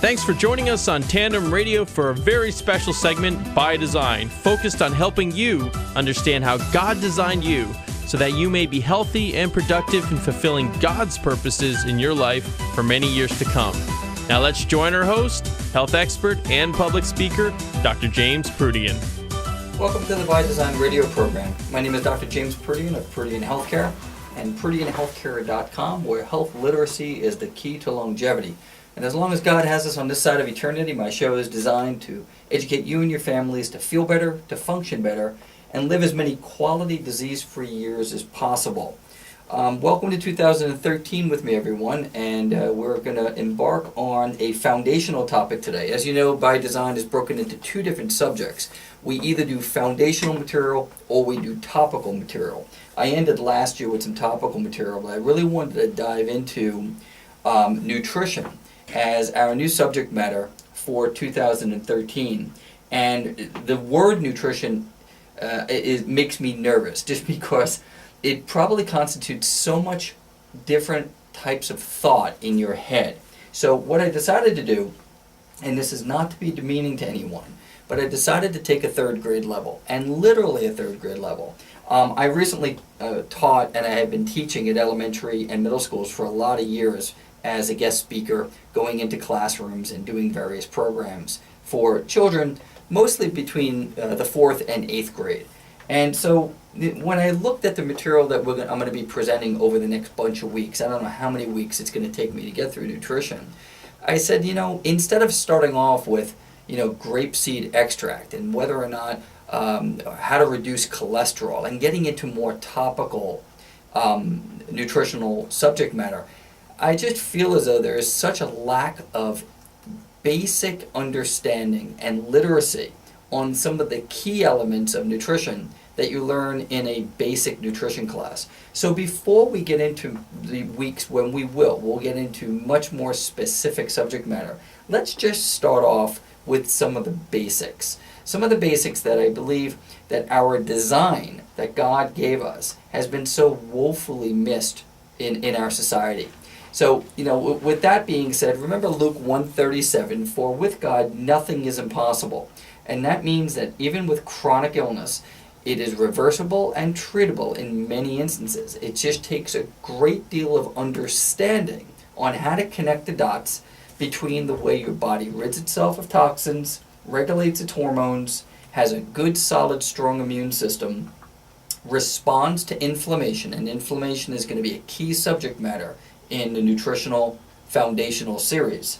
Thanks for joining us on Tandem Radio for a very special segment, By Design, focused on helping you understand how God designed you so that you may be healthy and productive in fulfilling God's purposes in your life for many years to come. Now let's join our host, health expert and public speaker, Dr. James Proodian. Welcome to the By Design radio program. My name is Dr. James Proodian of Proodian Healthcare and ProodianHealthcare.com, where health literacy is the key to longevity. And as long as God has us on this side of eternity, my show is designed to educate you and your families to feel better, to function better, and live as many quality disease-free years as possible. Welcome to 2013 with me, everyone, and we're going to embark on a foundational topic today. As you know, By Design is broken into two different subjects. We either do foundational material or we do topical material. I ended last year with some topical material, but I really wanted to dive into nutrition as our new subject matter for 2013. And the word nutrition makes me nervous just because it probably constitutes so much different types of thought in your head. So what I decided to do, and this is not to be demeaning to anyone, but I decided to take a third grade level, and literally a third grade level. I recently taught, and I have been teaching at elementary and middle schools for a lot of years as a guest speaker, going into classrooms and doing various programs for children, mostly between the 4th and 8th grade. And so when I looked at the material that I'm going to be presenting over the next bunch of weeks, I don't know how many weeks it's going to take me to get through nutrition, I said, instead of starting off with, grapeseed extract and whether or not how to reduce cholesterol and getting into more topical nutritional subject matter, I just feel as though there is such a lack of basic understanding and literacy on some of the key elements of nutrition that you learn in a basic nutrition class. So before we get into the weeks when we'll get into much more specific subject matter, let's just start off with some of the basics. Some of the basics that I believe that our design that God gave us has been so woefully missed in our society. So, with that being said, remember Luke 1:37, for with God nothing is impossible. And that means that even with chronic illness, it is reversible and treatable in many instances. It just takes a great deal of understanding on how to connect the dots between the way your body rids itself of toxins, regulates its hormones, has a good, solid, strong immune system, responds to inflammation, and inflammation is going to be a key subject matter in the nutritional foundational series.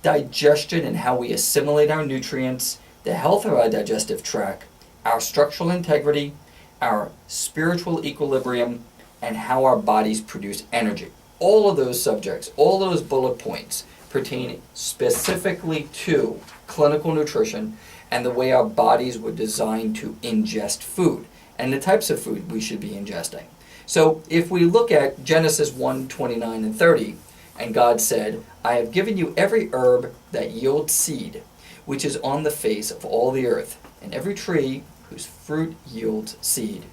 Digestion and how we assimilate our nutrients, the health of our digestive tract, our structural integrity, our spiritual equilibrium, and how our bodies produce energy. All of those subjects, all those bullet points pertain specifically to clinical nutrition and the way our bodies were designed to ingest food and the types of food we should be ingesting. So if we look at Genesis 1:29 and 30, and God said, I have given you every herb that yields seed, which is on the face of all the earth, and every tree whose fruit yields seed.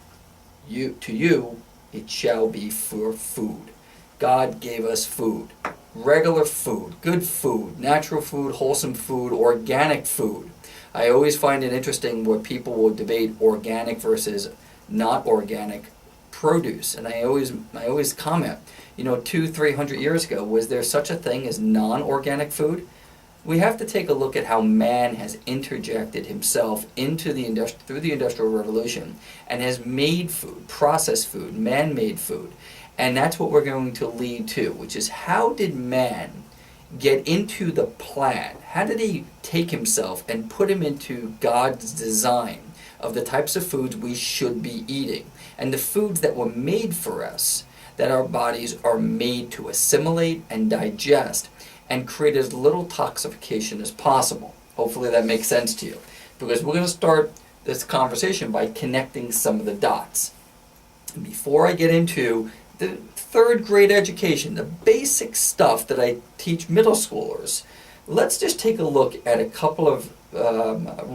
To you it shall be for food. God gave us food, regular food, good food, natural food, wholesome food, organic food. I always find it interesting where people will debate organic versus not organic produce, and I always comment, 200-300 years ago, was there such a thing as non-organic food? We have to take a look at how man has interjected himself into through the Industrial Revolution and has made food, processed food, man-made food, and that's what we're going to lead to, which is how did man get into the plan? How did he take himself and put him into God's design of the types of foods we should be eating, and the foods that were made for us, that our bodies are made to assimilate and digest and create as little toxification as possible. Hopefully that makes sense to you, because we're going to start this conversation by connecting some of the dots. And before I get into the third grade education, the basic stuff that I teach middle schoolers, let's just take a look at a couple of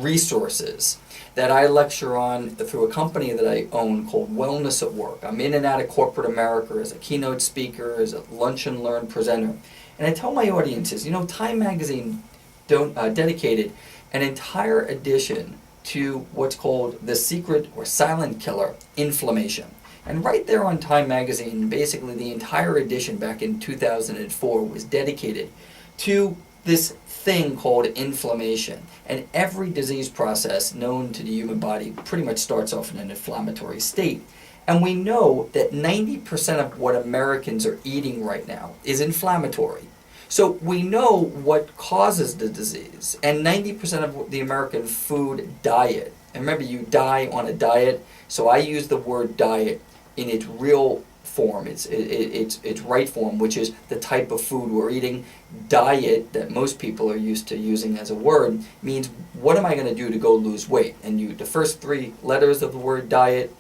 resources that I lecture on through a company that I own called Wellness at Work. I'm in and out of corporate America as a keynote speaker, as a lunch and learn presenter. And I tell my audiences, Time Magazine dedicated an entire edition to what's called the secret or silent killer, inflammation. And right there on Time Magazine, basically the entire edition back in 2004 was dedicated to this thing called inflammation. And every disease process known to the human body pretty much starts off in an inflammatory state. And we know that 90% of what Americans are eating right now is inflammatory. So we know what causes the disease, and 90% of the American food diet, and remember, you die on a diet, so I use the word diet in its real form, its right form, which is the type of food we're eating. Diet, that most people are used to using as a word, means what am I going to do to go lose weight? And the first three letters of the word diet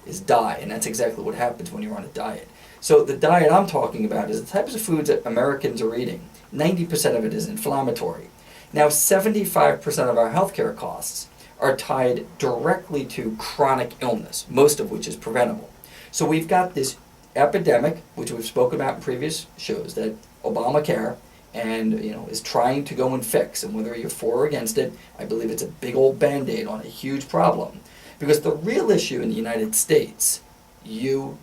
is die, and that's exactly what happens when you're on a diet. So the diet I'm talking about is the types of foods that Americans are eating. 90% of it is inflammatory. Now, 75% of our healthcare costs are tied directly to chronic illness, most of which is preventable. So we've got this epidemic, which we've spoken about in previous shows, that Obamacare is trying to go and fix. And whether you're for or against it, I believe it's a big old Band-Aid on a huge problem. Because the real issue in the United States, United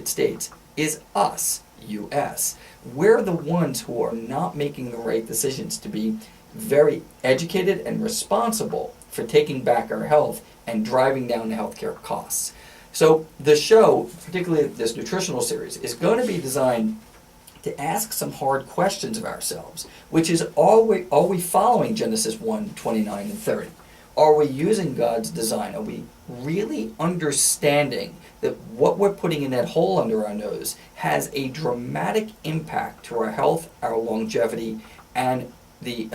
States, is us, U.S. We're the ones who are not making the right decisions to be very educated and responsible for taking back our health and driving down the healthcare costs. So the show, particularly this nutritional series, is going to be designed to ask some hard questions of ourselves, which is, are we following Genesis 1:29 and 30? Are we using God's design? Are we really understanding that what we're putting in that hole under our nose has a dramatic impact to our health, our longevity, and the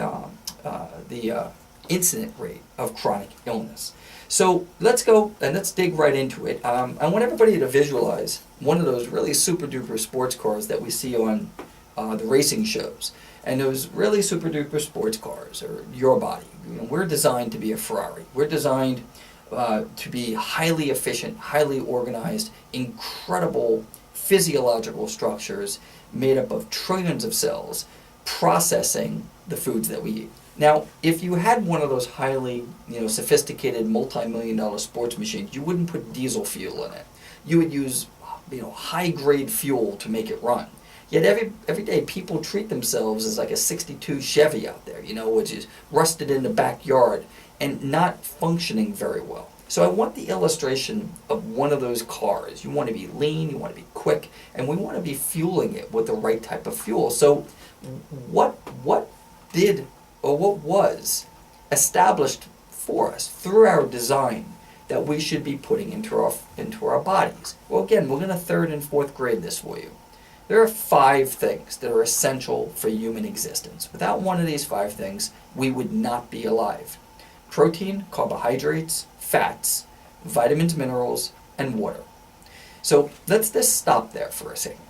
incident rate of chronic illness? So let's go and let's dig right into it. I want everybody to visualize one of those really super duper sports cars that we see on the racing shows. And those really super duper sports cars are your body. We're designed to be a Ferrari. We're designed to be highly efficient, highly organized, incredible physiological structures made up of trillions of cells processing the foods that we eat. Now, if you had one of those highly sophisticated multi-million-dollar sports machines, you wouldn't put diesel fuel in it. You would use high-grade fuel to make it run. Yet every day people treat themselves as like a 62 Chevy out there, which is rusted in the backyard and not functioning very well. So I want the illustration of one of those cars. You want to be lean, you want to be quick, and we want to be fueling it with the right type of fuel. So what was established for us through our design that we should be putting into our bodies? Well, again, we're going to third and fourth grade this for you. There are 5 things that are essential for human existence. Without one of these 5 things, we would not be alive. Protein, carbohydrates, fats, vitamins, minerals, and water. So let's just stop there for a second.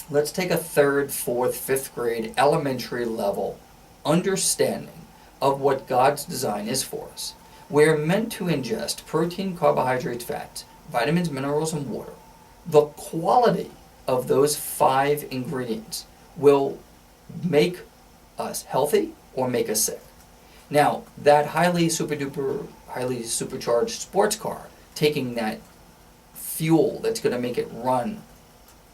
Let's take a 3rd, 4th, 5th grade elementary level understanding of what God's design is for us. We're meant to ingest protein, carbohydrates, fats, vitamins, minerals, and water. The quality of those 5 ingredients will make us healthy or make us sick. Now, that highly supercharged sports car, taking that fuel that's going to make it run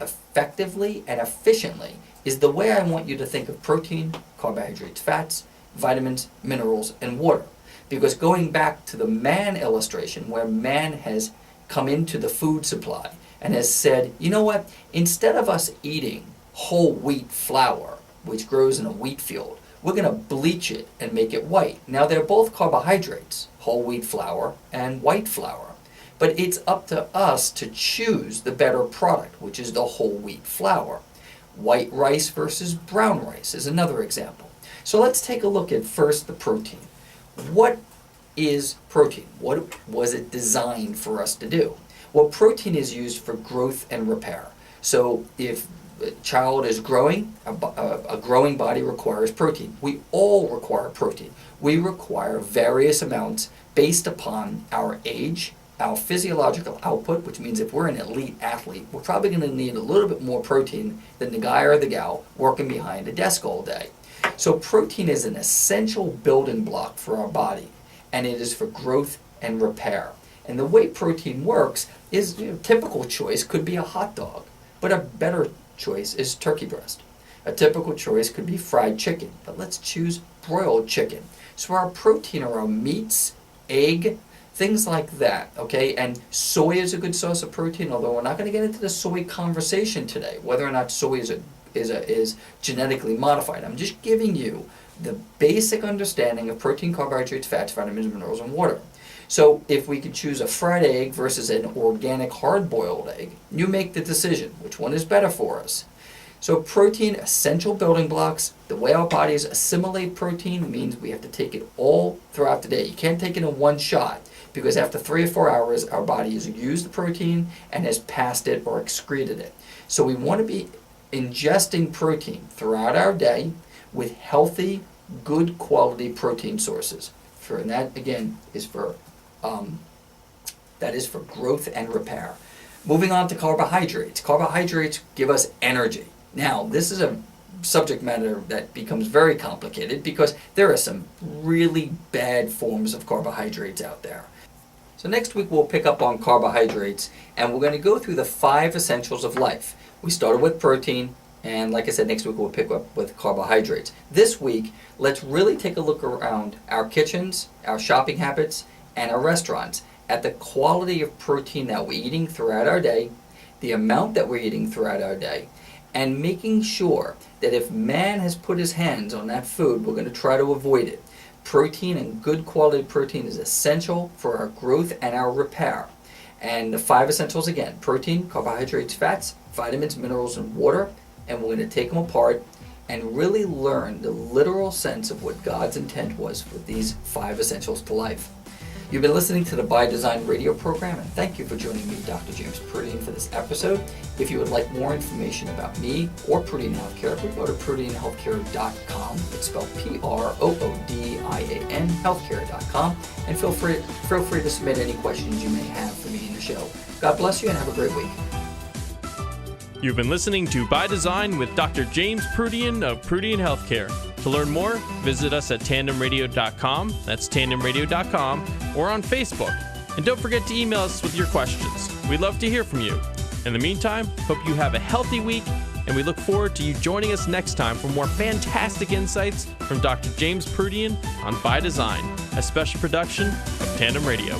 effectively and efficiently, is the way I want you to think of protein, carbohydrates, fats, vitamins, minerals, and water. Because going back to the man illustration, where man has come into the food supply and has said, you know what, instead of us eating whole wheat flour, which grows in a wheat field, we're going to bleach it and make it white. Now, they're both carbohydrates, whole wheat flour and white flour. But it's up to us to choose the better product, which is the whole wheat flour. White rice versus brown rice is another example. So let's take a look at first the protein. What is protein? What was it designed for us to do? Well, protein is used for growth and repair. So if a child is growing, a growing body requires protein. We all require protein. We require various amounts based upon our age, our physiological output, which means if we're an elite athlete, we're probably going to need a little bit more protein than the guy or the gal working behind a desk all day. So protein is an essential building block for our body, and it is for growth and repair. And the way protein works is, typical choice could be a hot dog, but a better choice is turkey breast. A typical choice could be fried chicken, but let's choose broiled chicken. So our protein are our meats, egg, things like that, okay? And soy is a good source of protein, although we're not going to get into the soy conversation today, whether or not soy is genetically modified. I'm just giving you the basic understanding of protein, carbohydrates, fats, vitamins, minerals, and water. So if we could choose a fried egg versus an organic hard-boiled egg, you make the decision. Which one is better for us? So protein, essential building blocks. The way our bodies assimilate protein means we have to take it all throughout the day. You can't take it in one shot, because after 3 or 4 hours, our body has used the protein and has passed it or excreted it. So we want to be ingesting protein throughout our day with healthy, good quality protein sources. And that, again, is for growth and repair. Moving on to carbohydrates. Carbohydrates give us energy. Now, this is a subject matter that becomes very complicated because there are some really bad forms of carbohydrates out there. So next week we'll pick up on carbohydrates, and we're going to go through the 5 essentials of life. We started with protein, and like I said, next week we'll pick up with carbohydrates. This week, let's really take a look around our kitchens, our shopping habits, and our restaurants at the quality of protein that we're eating throughout our day, the amount that we're eating throughout our day, and making sure that if man has put his hands on that food, we're going to try to avoid it. Protein, and good quality protein, is essential for our growth and our repair. And the 5 essentials again: protein, carbohydrates, fats, vitamins, minerals, and water. And we're going to take them apart and really learn the literal sense of what God's intent was for these 5 essentials to life. You've been listening to the By Design radio program, and thank you for joining me, Dr. James Proodian, for this episode. If you would like more information about me or Proodian Healthcare, please go to ProodianHealthcare.com. It's spelled Proodian, healthcare.com, and feel free to submit any questions you may have for me in the show. God bless you, and have a great week. You've been listening to By Design with Dr. James Proodian of Proodian Healthcare. To learn more, visit us at tandemradio.com, that's tandemradio.com, or on Facebook. And don't forget to email us with your questions. We'd love to hear from you. In the meantime, hope you have a healthy week, and we look forward to you joining us next time for more fantastic insights from Dr. James Proodian on By Design, a special production of Tandem Radio.